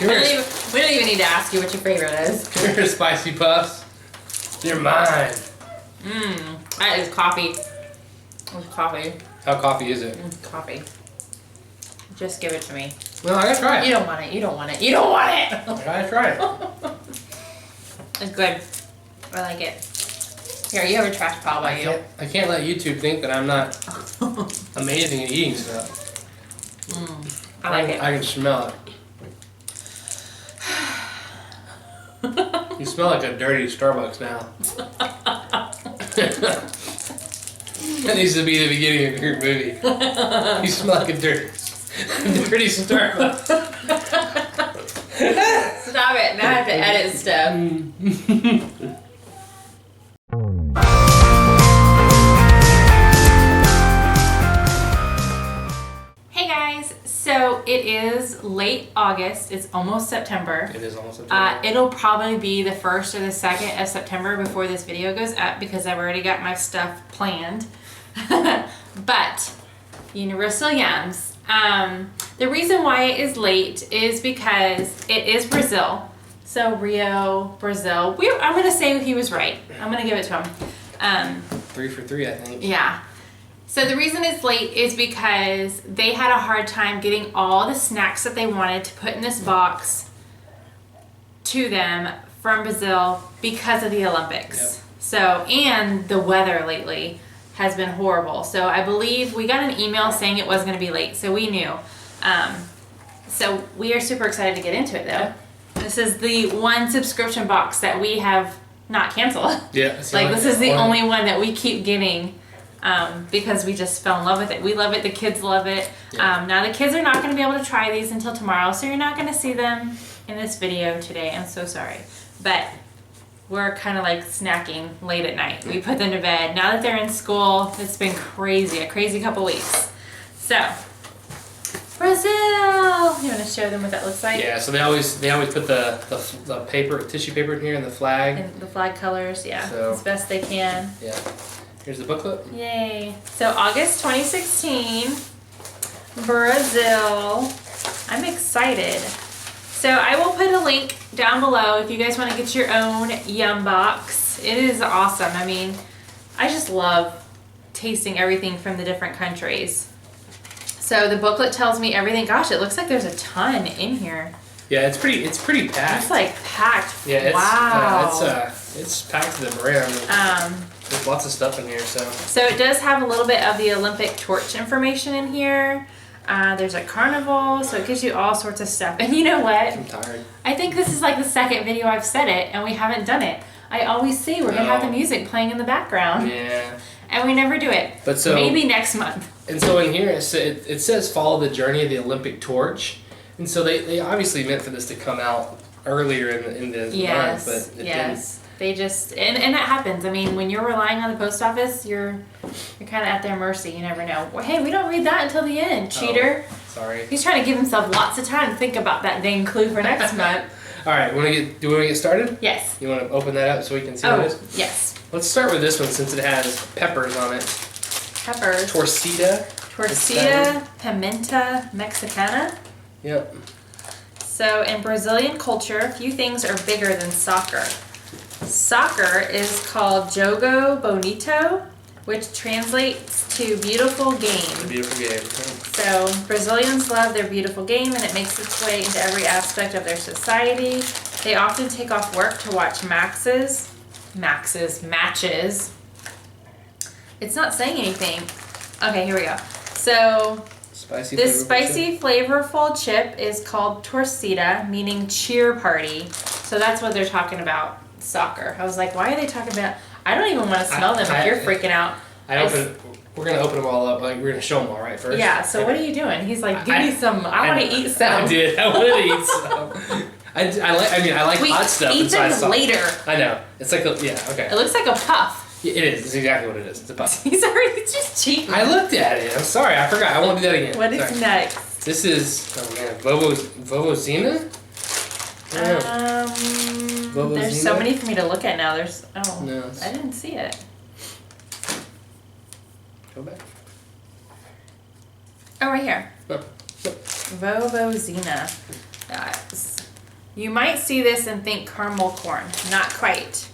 We don't even need to ask you what your favorite is. Come here, Spicy Puffs. You're mine. That is coffee. It's coffee. How coffee is it? Coffee. Just give it to me. No, I gotta try it. You don't want it. You don't want it. You don't want it. I gotta try it. It's good. I like it. Here, you have a trash pile by you. I can't let YouTube think that I'm not amazing at eating stuff. I like it. I can smell it. You smell like a dirty Starbucks now. That needs to be the beginning of your movie. You smell like a dirty Starbucks. Stop it. Now I have to edit stuff. Hey guys, so it is late August. It's almost September. It is almost September. It'll probably be the 1st or the 2nd of September before this video goes up because I've already got my stuff planned. But Universal Yums. The reason why it is late is because it is Brazil. So Rio, Brazil. I'm going to say he was right. I'm going to give it to him. 3 for 3, I think. Yeah. So the reason it's late is because they had a hard time getting all the snacks that they wanted to put in this box to them from Brazil because of the Olympics. Yep. So, and the weather lately has been horrible. So I believe we got an email saying it was going to be late, so we knew. So we are super excited to get into it though. Yeah. This is the one subscription box that we have not canceled. Yeah. Like this is the only one that we keep getting because we just fell in love with it. We love it. The kids love it. Yeah. Now the kids are not going to be able to try these until tomorrow, so you're not going to see them in this video today. I'm so sorry. But we're kind of like snacking late at night. We put them to bed. Now that they're in school, it's been crazy, a crazy couple weeks. So, Brazil! You want to show them what that looks like? Yeah, so they always put the paper, tissue paper in here and the flag. And the flag colors, yeah, So, as best they can. Yeah. Here's the booklet. Yay. So August 2016, Brazil. I'm excited. So I will put a link down below if you guys want to get your own Yum box. It is awesome. I mean, I just love tasting everything from the different countries. So the booklet tells me everything. Gosh, it looks like there's a ton in here. Yeah, it's pretty packed. It's like packed. Yeah, it's, wow. It's packed to the brim. There's lots of stuff in here, so. So it does have a little bit of the Olympic torch information in here. There's a carnival, so it gives you all sorts of stuff. And you know what? I'm tired. I think this is like the second video I've said it, and we haven't done it. I always say we're going to have the music playing in the background. Yeah. And we never do it. But so, maybe next month. And so in here, it says follow the journey of the Olympic torch. And so they obviously meant for this to come out earlier in the month, but it didn't. They just, and that happens. I mean, when you're relying on the post office, you're kind of at their mercy. You never know. Well, hey, we don't read that until the end, cheater. Oh, sorry. He's trying to give himself lots of time to think about that dang clue for next month. All right, do we want to get started? Yes. You want to open that up so we can see what it is? Yes. Let's start with this one since it has peppers on it. Peppers. Torcida. Torcida Pimenta Mexicana. Yep. So in Brazilian culture, a few things are bigger than soccer. Soccer is called Jogo Bonito, which translates to beautiful game. Beautiful game. So Brazilians love their beautiful game, and it makes its way into every aspect of their society. They often take off work to watch matches. It's not saying anything. Okay, here we go. So this spicy, flavorful chip is called torcida, meaning cheer party. So that's what they're talking about. Soccer. I was like, why are they talking about? I don't even want to smell them if you're freaking out. We're gonna open them all up. Like we're gonna show them all right first. Yeah. So what are you doing? He's like, give me some. I want to eat some. I did. I want to eat some. I like hot stuff. We eat them later. I know. It's like okay. It looks like a puff. It is. It's exactly what it is. It's a puff. He's just cheating. I looked at it. I'm sorry. I forgot. I won't do that again. What is next? This is Vovozina. There's so many for me to look at now. No, I didn't see it. Go back. Oh, right here. Oh. Vovozina. You might see this and think caramel corn. Not quite.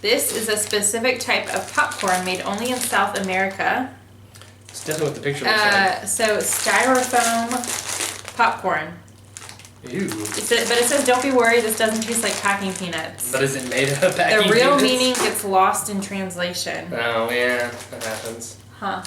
This is a specific type of popcorn made only in South America. It's definitely what the picture looks like. So styrofoam popcorn. Ew. But it says, don't be worried, this doesn't taste like packing peanuts. But is it made of packing The real peanuts? meaning gets lost in translation. Oh, yeah. That happens. Huh.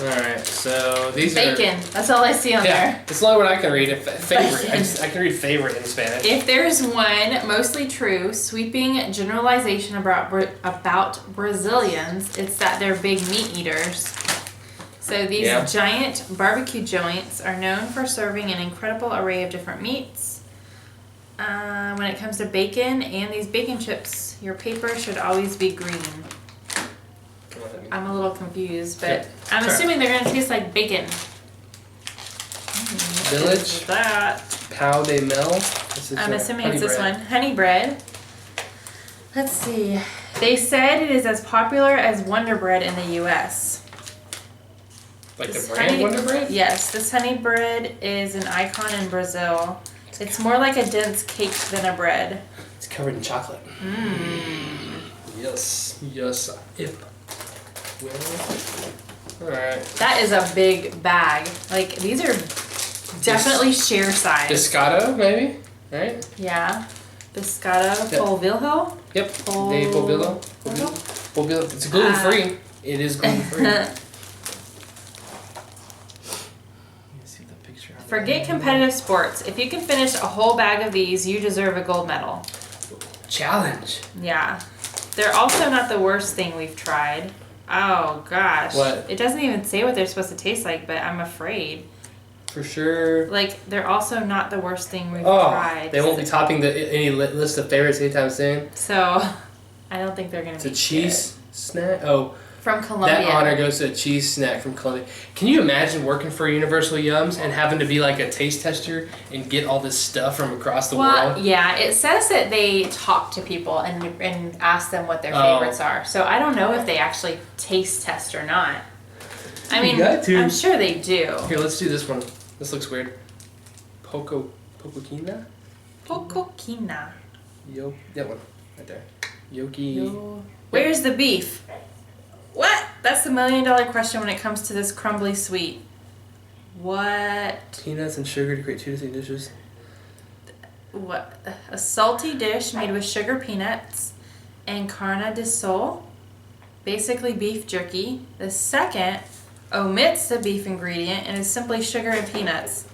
Alright, so these Bacon. That's all I see on there. That's the only one I can read. Favorite. I can read favorite in Spanish. If there's one mostly true, sweeping generalization about Brazilians, it's that they're big meat eaters. So these giant barbecue joints are known for serving an incredible array of different meats. When it comes to bacon and these bacon chips, your paper should always be green. I'm a little confused, but I'm assuming they're going to taste like bacon. Village. That. Pau de Mel. I'm assuming it's this one. Honey bread. Let's see. They said it is as popular as Wonder Bread in the U.S. Like the brand Wonder Bread? Yes, this honey bread is an icon in Brazil. It's more like a dense cake than a bread. It's covered in chocolate. Yes. If. Well. Alright. That is a big bag. Like, these are definitely share size. Biscotto, maybe? Right? Yeah. Biscotto Polvillo? Yep. De Polvillo. Polvillo. It's gluten free. It is gluten free. Forget competitive sports. If you can finish a whole bag of these, you deserve a gold medal. Challenge. Yeah. They're also not the worst thing we've tried. Oh, gosh. What? It doesn't even say what they're supposed to taste like, but I'm afraid. For sure. Like, they're also not the worst thing we've tried. They won't be topping any list of favorites anytime soon. So, I don't think they're going to be It's a cheese snack? Oh. From Colombia. That honor goes to a cheese snack from Colombia. Can you imagine working for Universal Yums and having to be like a taste tester and get all this stuff from across the world? Yeah, it says that they talk to people and ask them what their favorites are. So I don't know if they actually taste test or not. I mean, I'm sure they do. Here, let's do this one. This looks weird. Pocoquina? Pocoquina. That one. Right there. Yoki. Where's the beef? What? That's the $1 million question when it comes to this crumbly sweet. What? Peanuts and sugar to create two distinct dishes. What? A salty dish made with sugar, peanuts, and carne de sol. Basically beef jerky. The second omits the beef ingredient and is simply sugar and peanuts.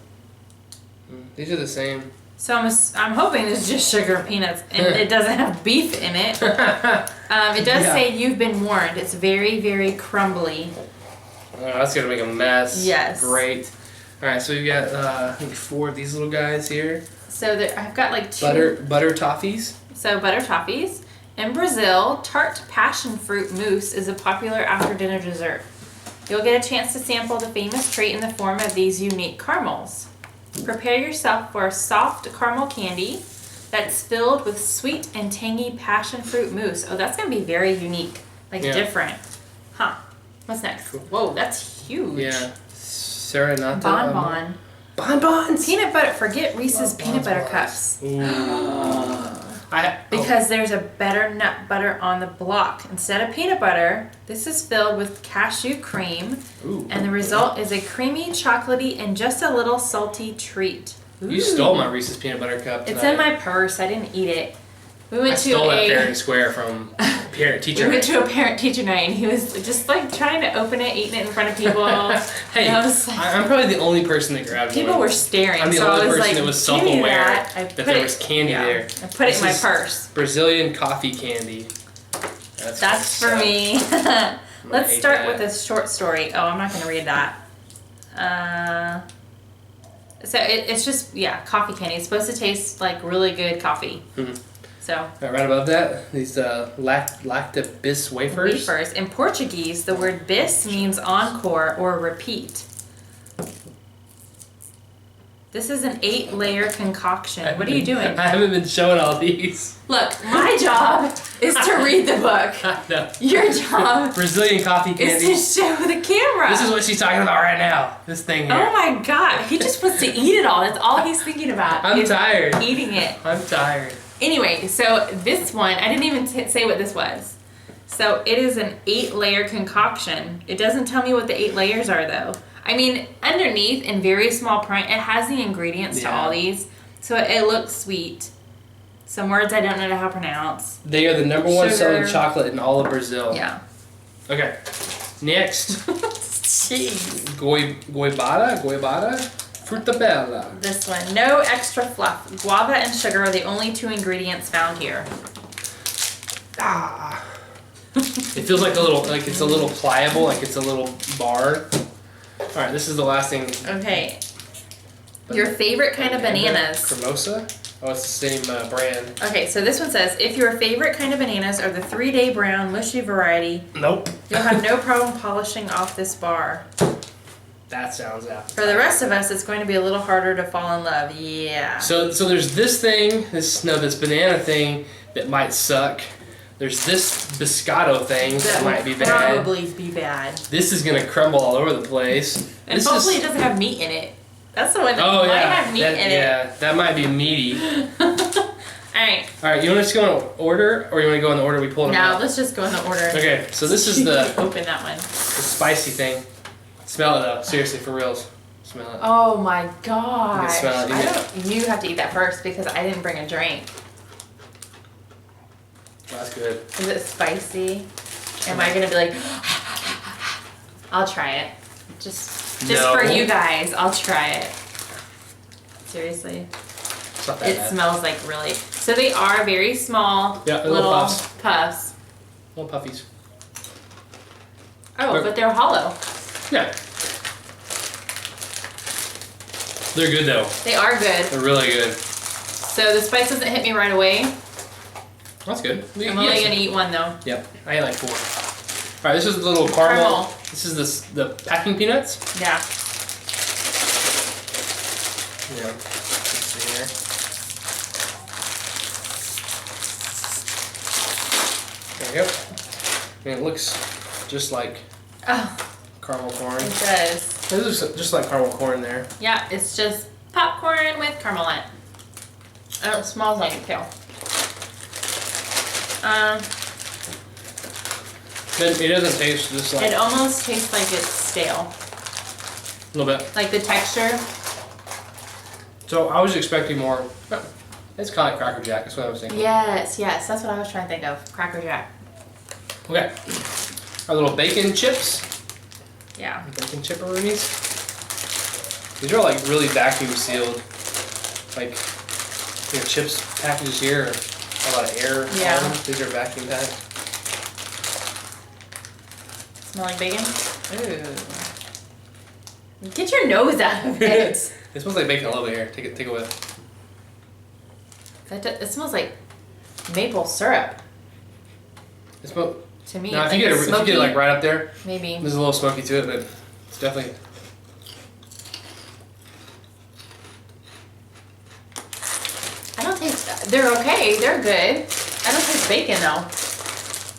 These are the same. So I'm hoping it's just sugar and peanuts and it doesn't have beef in it. It does say you've been warned. It's very, very crumbly. Oh, that's going to make a mess. Yes. Great. Alright, so we've got I think 4 of these little guys here. So I've got like 2. Butter toffees. So butter toffees. In Brazil, tart passion fruit mousse is a popular after-dinner dessert. You'll get a chance to sample the famous treat in the form of these unique caramels. Prepare yourself for a soft caramel candy that's filled with sweet and tangy passion fruit mousse. Oh, that's going to be very unique. Like different. Huh. What's next? Whoa, that's huge. Yeah. Serenata. Bonbon. Bonbons! Peanut butter. Forget Reese's peanut butter cups. Because there's a better nut butter on the block. Instead of peanut butter, this is filled with cashew cream. And the result is a creamy, chocolatey, and just a little salty treat. You stole my Reese's peanut butter cup tonight. It's in my purse. I didn't eat it. I stole that fair and square from parent-teacher night. We went to a parent-teacher night, and he was just like trying to open it, eating it in front of people. Hey, I'm probably the only person that grabbed it. People were staring. I'm the only person that was self-aware that there was candy there. I put it in my purse. Brazilian coffee candy. That's for me. Let's start with a short story. Oh, I'm not going to read that. So it's just, coffee candy. It's supposed to taste like really good coffee. So right above that, these lactobis wafers. Wafers. In Portuguese, the word bis means encore or repeat. This is an 8-layer concoction. What are you doing? I haven't been showing all these. Look, my job is to read the book. No. Your job Brazilian coffee candy. is to show the camera. This is what she's talking about right now. This thing here. Oh my god. He just wants to eat it all. That's all he's thinking about. I'm tired. Eating it. I'm tired. Anyway, so this one, I didn't even say what this was. So it is an 8-layer concoction. It doesn't tell me what the 8 layers are though. I mean, underneath in very small print, it has the ingredients to all these. So it looks sweet. Some words I don't know how to pronounce. They are the number one selling chocolate in all of Brazil. Yeah. Okay. Next. Jeez. Goiabada? Fruta bella. This one. No extra fluff. Guava and sugar are the only 2 ingredients found here. Ah. It feels like it's a little pliable, like it's a little bar. All right, this is the last thing. Okay. Your favorite kind of bananas. Cremosa? Oh, it's the same brand. Okay, so this one says, if your favorite kind of bananas are the 3-day brown, mushy variety, nope. You'll have no problem polishing off this bar. That sounds appetizing. For the rest of us, it's going to be a little harder to fall in love. Yeah. So there's this thing, this banana thing that might suck. There's this biscotto thing that might be bad. Probably be bad. This is gonna crumble all over the place. And this hopefully it doesn't have meat in it. That's the one that might have meat in it. Yeah, that might be meaty. Alright. Alright, you want us to go in order, or you want to go in the order we pulled them out? No, let's just go in the order. Okay, so this is the open that one. The spicy thing. Smell it though, seriously, for reals. Smell it. Oh my gosh. You can smell it. You have to eat that first because I didn't bring a drink. That's good. Is it spicy? Am I gonna be like, I'll try it. Just for you guys, I'll try it. Seriously. It's not that bad. Smells like really. So they are very small. Yeah, little puffs. Little puffies. Oh, but they're hollow. Yeah. They're good though. They are good. They're really good. So the spice doesn't hit me right away. That's good. I'm only gonna eat one though. Yep, I ate like 4. All right, this is the little caramel. This is the packing peanuts. Yeah. Yeah. Let's see here. There you go. And it looks just like caramel corn. It does. This is just like caramel corn there. Yeah, it's just popcorn with caramel in it. Oh, it smells like it too. But it doesn't taste just like. It almost tastes like it's stale. A little bit. Like the texture. So I was expecting more. It's kind of like Cracker Jack. That's what I was thinking. Yes, that's what I was trying to think of. Cracker Jack. Okay. Our little bacon chips. Yeah. Bacon chipperoonies. These are all like really vacuum sealed. Like chips packages here are a lot of air. Yeah. On them. These are vacuum packed. Smell like bacon? Ooh. Get your nose out of it. It smells like bacon a little bit here. Take a whiff. It smells like maple syrup. It smells. To me, No, if you get it like right up there, maybe. There's a little smoky to it, but it's definitely. I don't taste. They're okay. They're good. I don't taste bacon though.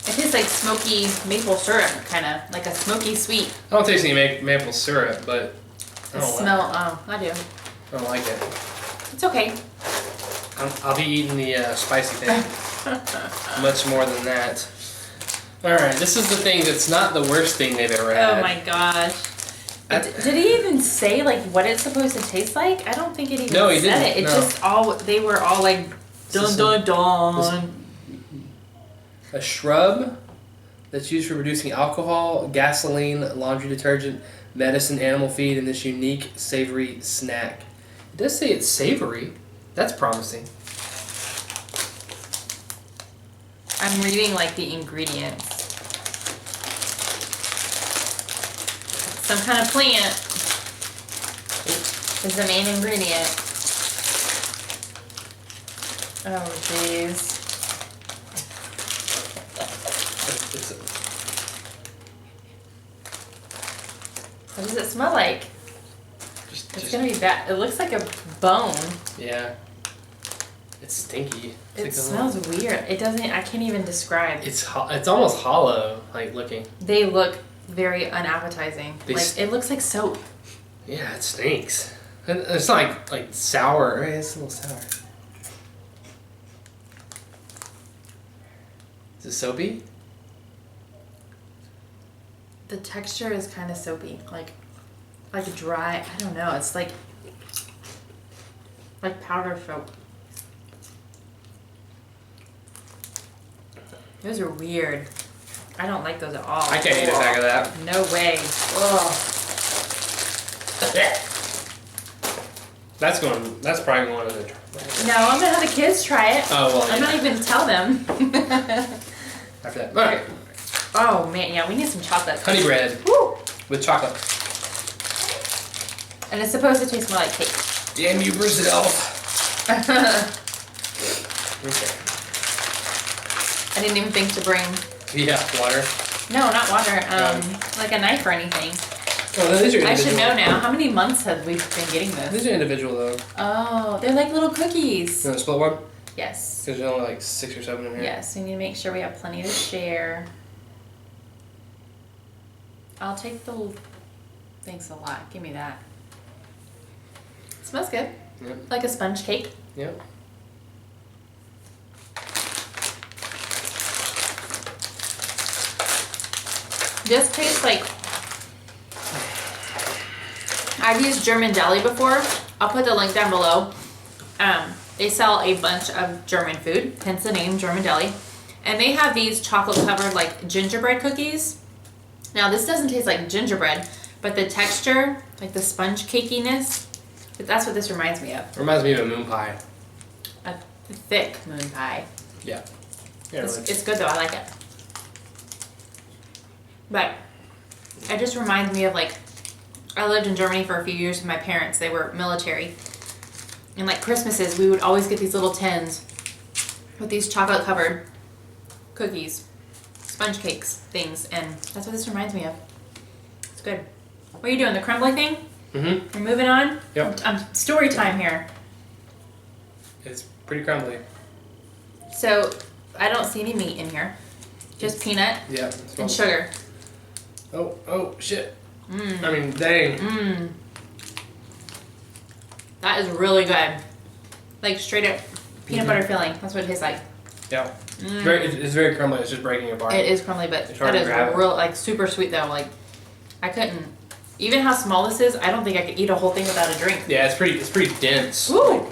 It tastes like smoky maple syrup, kind of like a smoky sweet. I don't taste any maple syrup, but I don't smell. Oh, I do. I don't like it. It's okay. I'll be eating the spicy thing. Much more than that. Alright, this is the thing that's not the worst thing they've ever had. Oh my gosh. Did he even say like what it's supposed to taste like? I don't think it even said it. It just they were all like dun dun dun. A shrub that's used for reducing alcohol, gasoline, laundry detergent, medicine, animal feed, and this unique savory snack. It does say it's savory. That's promising. I'm reading like the ingredients. Some kind of plant is the main ingredient. Oh jeez. What does it smell like? Just It's gonna be bad. It looks like a bone. Yeah. It's stinky. It smells weird. It doesn't. I can't even describe. It's almost hollow, like looking. They look very unappetizing. It looks like soap. Yeah, it stinks. It's not like sour. Right? It's a little sour. Is it soapy? The texture is kind of soapy, like dry. I don't know. It's like powder soap. Those are weird. I don't like those at all. I can't eat a bag of that. No way. Ugh. That's probably going in the No, I'm gonna have the kids try it. Oh well. I'm not even tell them. After that. Okay. Oh man, yeah, we need some chocolate. Honey bread. Woo! With chocolate. And it's supposed to taste more like cake. Damn you, Brazil. Okay. I didn't even think to bring. Yeah, water. No, not water. Like a knife or anything. Oh, these are individual. I should know now. How many months have we been getting this? These are individual though. Oh, they're like little cookies. You want to split one? Yes. Because there's only like 6 or 7 in here. Yes, we need to make sure we have plenty to share. I'll take the. Thanks a lot. Give me that. It smells good. Yep. Like a sponge cake. Yep. This tastes like. I've used German deli before. I'll put the link down below. They sell a bunch of German food, hence the name German deli. And they have these chocolate covered like gingerbread cookies. Now this doesn't taste like gingerbread, but the texture, like the sponge cakiness, that's what this reminds me of. It reminds me of a moon pie. A thick moon pie. Yeah. It's good though, I like it. But it just reminds me of like, I lived in Germany for a few years with my parents. They were military. And like Christmases, we would always get these little tins with these chocolate covered cookies, sponge cakes, things, and that's what this reminds me of. It's good. What are you doing, the crumbly thing? Mm-hmm. We're moving on? Yep. Story time here. It's pretty crumbly. So, I don't see any meat in here. Just peanut and sugar. Oh, shit. Mmm. I mean, dang. Mmm. That is really good. Like straight up peanut butter filling. That's what it tastes like. Yeah. It's very crumbly. It's just breaking apart. It is crumbly, but It's hard that to is grab. real, like super sweet though. Like I couldn't. Even how small this is, I don't think I could eat a whole thing without a drink. Yeah, it's pretty dense. Woo!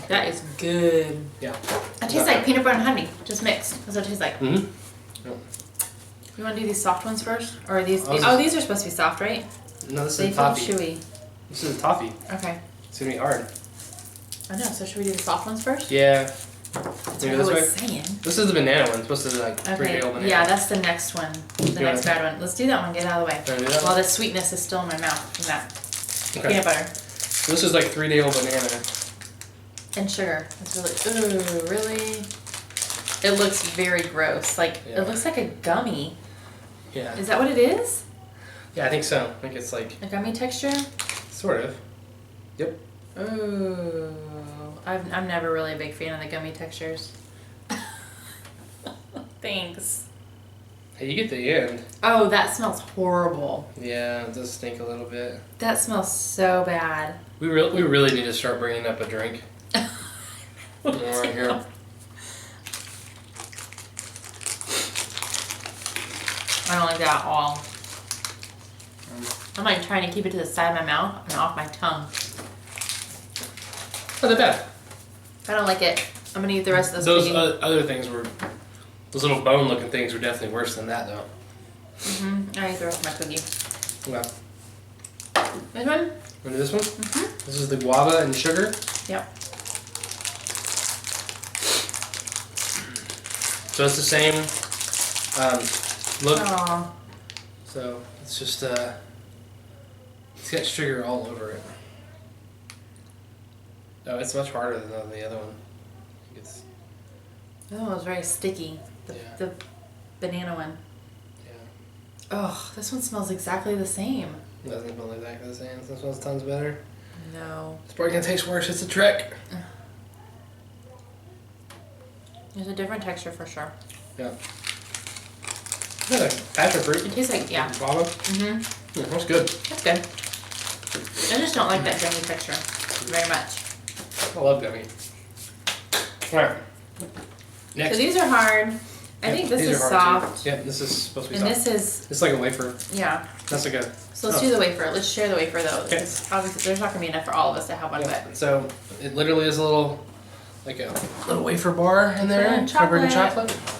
That is good. Yeah. It tastes like peanut butter and honey, just mixed. That's what it tastes like. Mm-hmm. Yep. You want to do these soft ones first, or are these? These are supposed to be soft, right? No, this They is feel toffee. chewy. This is a toffee. Okay. It's gonna be hard. I know. So should we do the soft ones first? Yeah. That's Maybe what I this was way? saying. This is the banana one. It's supposed to be like 3-day-old banana. Yeah, that's the next one. The Yeah. next bad one. Let's do that one. Get it out of the way. Wanna do that While one? the sweetness is still in my mouth from that Okay. peanut butter So this is like 3-day-old banana. and sugar. It's really. It looks very gross. Like Yeah. it looks like a gummy. Yeah. Is that what it is? Yeah, I think so. I think it's like A gummy texture? sort of. Yep. Ooh. I'm never really a big fan of the gummy textures. Thanks. Hey, you get the end. Oh, that smells horrible. Yeah, it does stink a little bit. That smells so bad. We really need to start bringing up a drink. More right here. I don't like that at all. I'm like trying to keep it to the side of my mouth and off my tongue. Not that bad. I don't like it. I'm gonna eat the rest of this. Those cookie. other things were, those little bone-looking things were definitely worse than that, though. I ate the rest of my cookie. Okay. This one? Want to do this one? This is the guava and sugar. Yep. So it's the same look. Aw. So it's just it's got sugar all over it. Oh, it's much harder than the other one. It's That one was very sticky. Yeah. The banana one. yeah. Oh, this one smells exactly the same. It doesn't smell exactly the same. This smells tons better. No. It's probably gonna taste worse. It's a trick. There's a different texture for sure. Yeah. Yeah, like passion fruit. It tastes like, yeah. Guava. Mm-hmm. Yeah, that's good. That's good. I just don't like that gummy texture very much. I love gummy. Alright. Next. So these are hard. I think this is soft. Yeah, this is supposed to be And soft. this is, It's like a wafer. yeah. That's like a... So let's do the wafer. Let's share the wafer though. Okay. Because obviously there's not gonna be enough for all of us to have one, Yeah. but So, it literally is a little, like a little wafer bar in there. And Covered in chocolate. chocolate.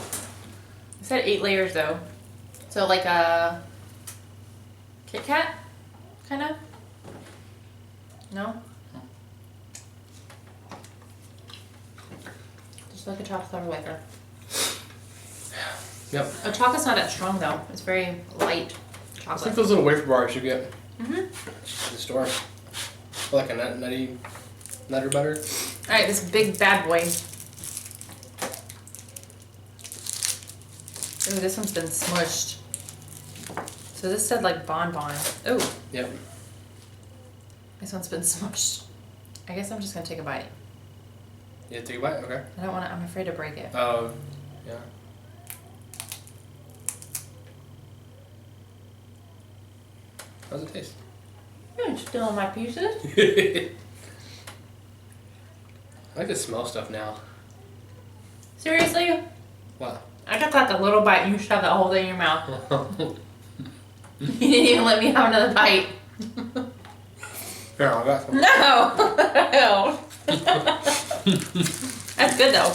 it said 8 layers though. So like a Kit Kat, kind of? No? Just like a chocolate covered wafer. Yep. Oh, chocolate's not that strong though. It's very light It's like chocolate. those little wafer bars you get Mm-hmm. at the store. Like a nutty nutter butter. Alright, this big bad boy. Ooh, this one's been smushed. So this said like bonbon. Oh, Yep. this one's been smushed. I guess I'm just gonna take a bite. Yeah, take a bite? Okay. I don't wanna, I'm afraid to break it. Oh, yeah. How's it taste? You're still on my pieces? I like to smell stuff now. Seriously? Wow. I took like a little bite, you shoved that whole thing in your mouth. You didn't even let me have another bite. Here, I got some. No! That's good though.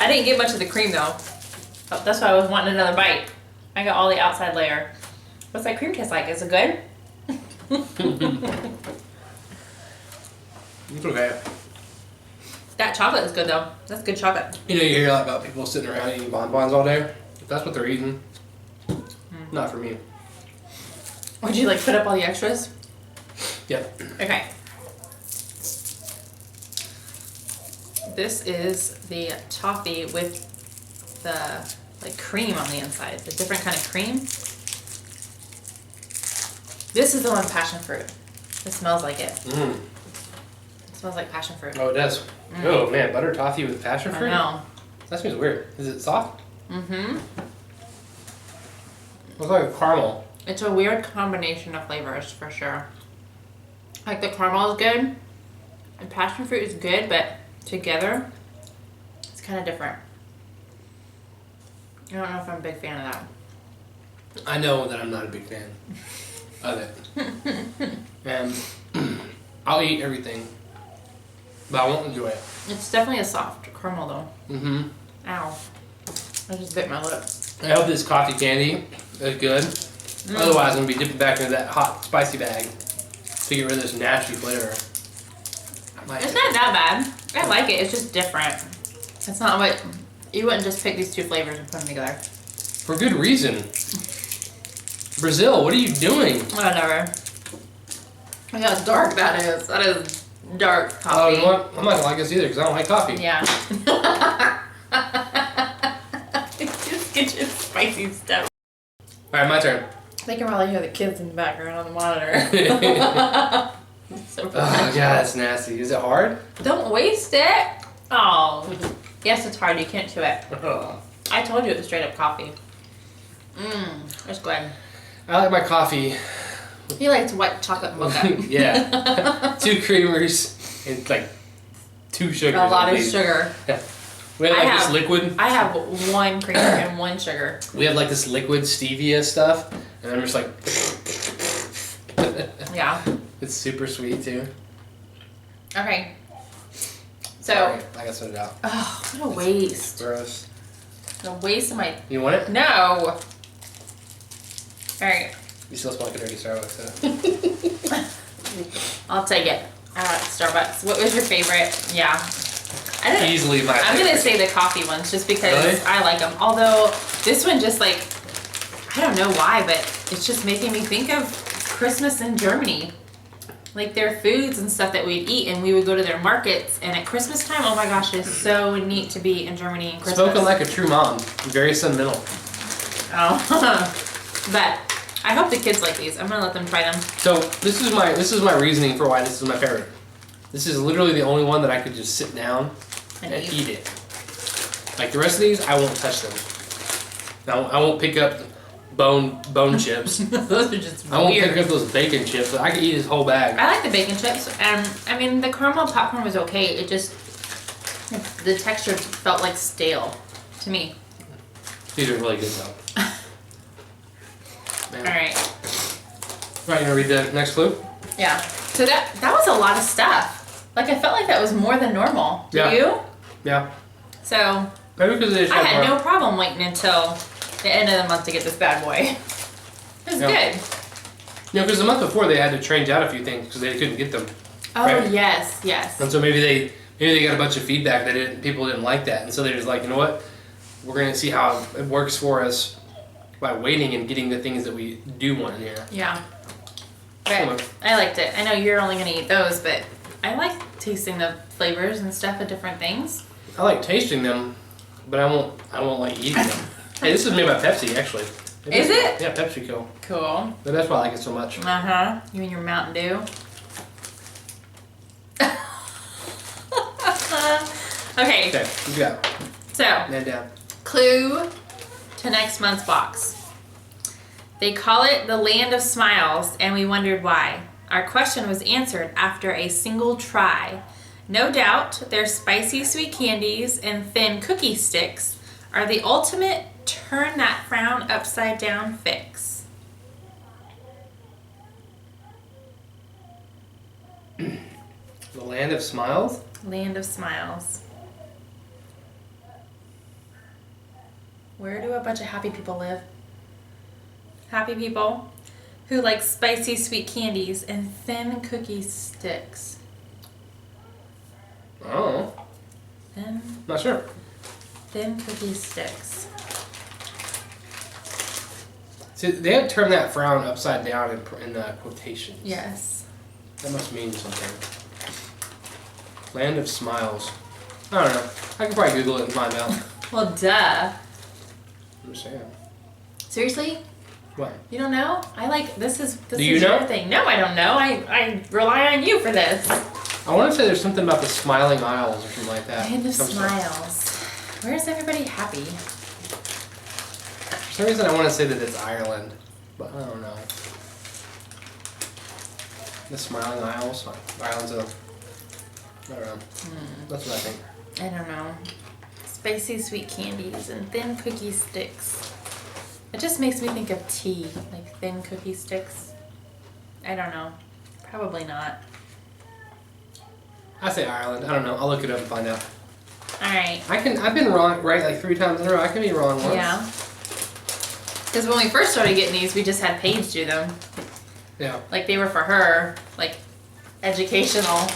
I didn't get much of the cream though. Oh, that's why I was wanting another bite. I got all the outside layer. What's that cream taste like? Is it good? It's okay. That chocolate is good though. That's good chocolate. You know, you hear a lot about people sitting around eating bonbons all day. If that's what they're eating, not for me. Would you like put up all the extras? Yep. Okay. This is the toffee with the like cream on the inside. The different kind of cream. This is the one with passion fruit. It smells like it. Mm. It smells like passion fruit. Oh, it does. Oh man, butter toffee with passion fruit? I know. That seems weird. Is it soft? Mm-hmm. Looks like a caramel. It's a weird combination of flavors for sure. Like the caramel is good and passion fruit is good, but together it's kind of different. I don't know if I'm a big fan of that. I know that I'm not a big fan of it. And I'll eat everything, but I won't enjoy it. It's definitely a soft caramel though. Mm-hmm. Ow. I just bit my lip. I hope this coffee candy is good. Otherwise, I'm going to be dipping back into that hot, spicy bag to get rid of this nasty flavor. It's not that bad. I like it. It's just different. It's not what... You wouldn't just pick these two flavors and put them together. For good reason. Brazil, what are you doing? Whatever. Look how dark that is. That is dark Oh, coffee. you know what? I'm not going to like this either because I don't like coffee. Yeah. Just get your spicy stuff. Alright, my turn. They can probably hear the kids in the background on the monitor. So Oh, God, that's nasty. Is it hard? don't waste it. Oh. Yes, it's hard. You can't chew it. I told you it was straight up coffee. Mmm. It's good. I like my coffee. He likes white chocolate mocha. Yeah. 2 creamers and like 2 sugars. A lot at of least. sugar. Yeah. We have like this liquid. I have 1 creamer and 1 sugar. We have like this liquid stevia stuff, and I'm just like. Yeah. It's super sweet too. Okay. So. Sorry, I got soda out. Oh, what a waste. Gross. A waste of my. You want it? No. Alright. You still smell like a dirty Starbucks, so. I'll take it. I like Starbucks. What was your favorite? Yeah. I don't, Easily my I'm favorite. gonna say the coffee ones just because Really? I like them. Although this one just like, I don't know why, but it's just making me think of Christmas in Germany. Like their foods and stuff that we'd eat, and we would go to their markets. And at Christmas time, oh my gosh, it's so neat to be in Germany in Christmas. Spoken like a true mom. Very sentimental. Oh, but I hope the kids like these. I'm gonna let them try them. So this is my reasoning for why this is my favorite. This is literally the only one that I could just sit down and eat it. Like the rest of these, I won't touch them. I won't pick up bone chips. Those are just weird. I won't pick up those bacon chips. I could eat this whole bag. I like the bacon chips. I mean, the caramel popcorn was okay. It just, the texture felt like stale to me. These are really good though. All right. Right, you gonna read the next clue? Yeah. So that was a lot of stuff. Like I felt like that was more than normal. Do you? Yeah. So Maybe because they just I had more. no problem waiting until the end of the month to get this bad boy. It was good. You know, because the month before they had to change out a few things because they couldn't get them. Oh right? yes, yes. And so maybe they got a bunch of feedback that people didn't like that, and so they're just like, you know what, we're gonna see how it works for us by waiting and getting the things that we do want in here. Yeah. But I liked it. I know you're only gonna eat those, but I like tasting the flavors and stuff of different things. I like tasting them, but I won't like eating them. Hey, this is made by Pepsi actually. Is it? Yeah, PepsiCo. Cool. But that's why I like it so much. Uh-huh. You and your Mountain Dew. Okay. Okay, what you got? So, Man down. clue to next month's box. They call it the Land of Smiles, and we wondered why. Our question was answered after a single try. No doubt, their spicy sweet candies and thin cookie sticks are the ultimate turn that frown upside down fix. The Land of Smiles? Land of Smiles. Where do a bunch of happy people live? Happy people who like spicy sweet candies and thin cookie sticks. Oh. Thin, Not sure. thin cookie sticks. See, they have turned that frown upside down in quotations. Yes. That must mean something. Land of Smiles. I don't know. I can probably Google it and find out. Well, duh. I'm just saying. Seriously? What? You don't know? This is Do you know? your thing. No, I don't know. I rely on you for this. I want to say there's something about the Smiling Isles or something like that. Land of Some sort. Smiles. Where's everybody happy? For some reason I want to say that it's Ireland, but I don't know. The Smiling Isles? Islands of... I don't know. That's what I think. I don't know. Spicy sweet candies and thin cookie sticks. It just makes me think of tea, like thin cookie sticks. I don't know. Probably not. I say Ireland. I don't know. I'll look it up and find out. Alright. I've been wrong, right, like 3 times in a row. I can be wrong once. Yeah. Because when we first started getting these, we just had Paige do them. Yeah. Like they were for her, like educational.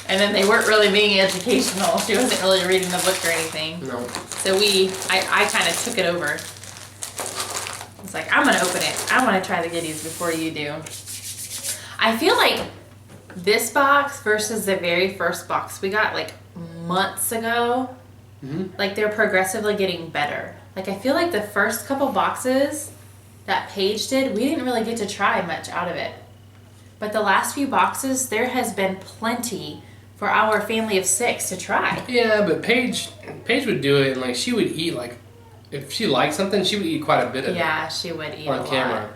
And then they weren't really being educational. She wasn't really reading the book or anything. No. So I kind of took it over. It's like, I'm going to open it. I want to try the goodies before you do. I feel like this box versus the very first box we got like months ago, like they're progressively getting better. Like I feel like the first couple boxes that Paige did, we didn't really get to try much out of it. But the last few boxes, there has been plenty for our family of 6 to try. Yeah, but Paige would do it, and like she would eat like, if she liked something, she would eat quite a bit of it. Yeah, she would eat on a camera. lot.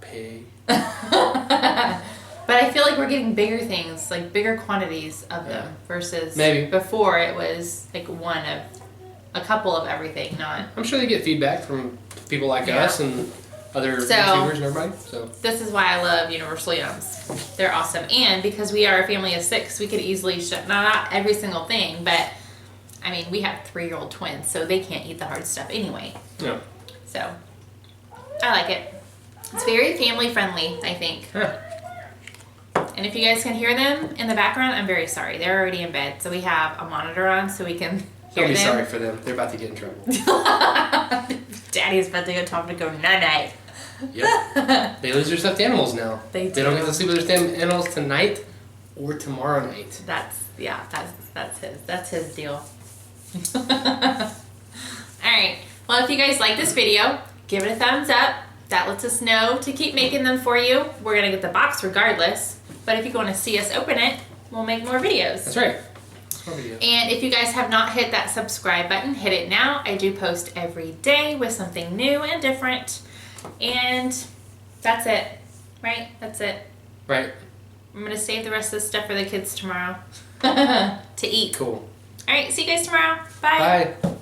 Pig. But I feel like we're getting bigger things, like bigger quantities of them versus Maybe. before it was like a couple of everything, not. I'm sure they get feedback from people like us and other YouTubers and everybody. So This is why I love Universal Yums. They're awesome. And because we are a family of 6, we could easily not every single thing, but I mean, we have 3-year-old twins, so they can't eat the hard stuff anyway. yeah. So I like it. It's very family friendly, I think. Huh. And if you guys can hear them in the background, I'm very sorry. They're already in bed, so we have a monitor on so we can hear Don't be them. sorry for them. They're about to get in trouble. Daddy's about to go time to go night-night. Yep. They lose their stuffed animals now. They don't do. get to sleep with their stuffed animals tonight or tomorrow night. That's his deal. Alright. Well, if you guys like this video, give it a thumbs up. that lets us know to keep making them for you. We're gonna get the box regardless, but if you want to see us open it, we'll make more videos. That's right. More videos. And if you guys have not hit that subscribe button, hit it now. I do post every day with something new and different. And that's it, right? That's it. Right. I'm gonna save the rest of the stuff for the kids tomorrow to eat. Cool. All right, see you guys tomorrow. Bye. Bye.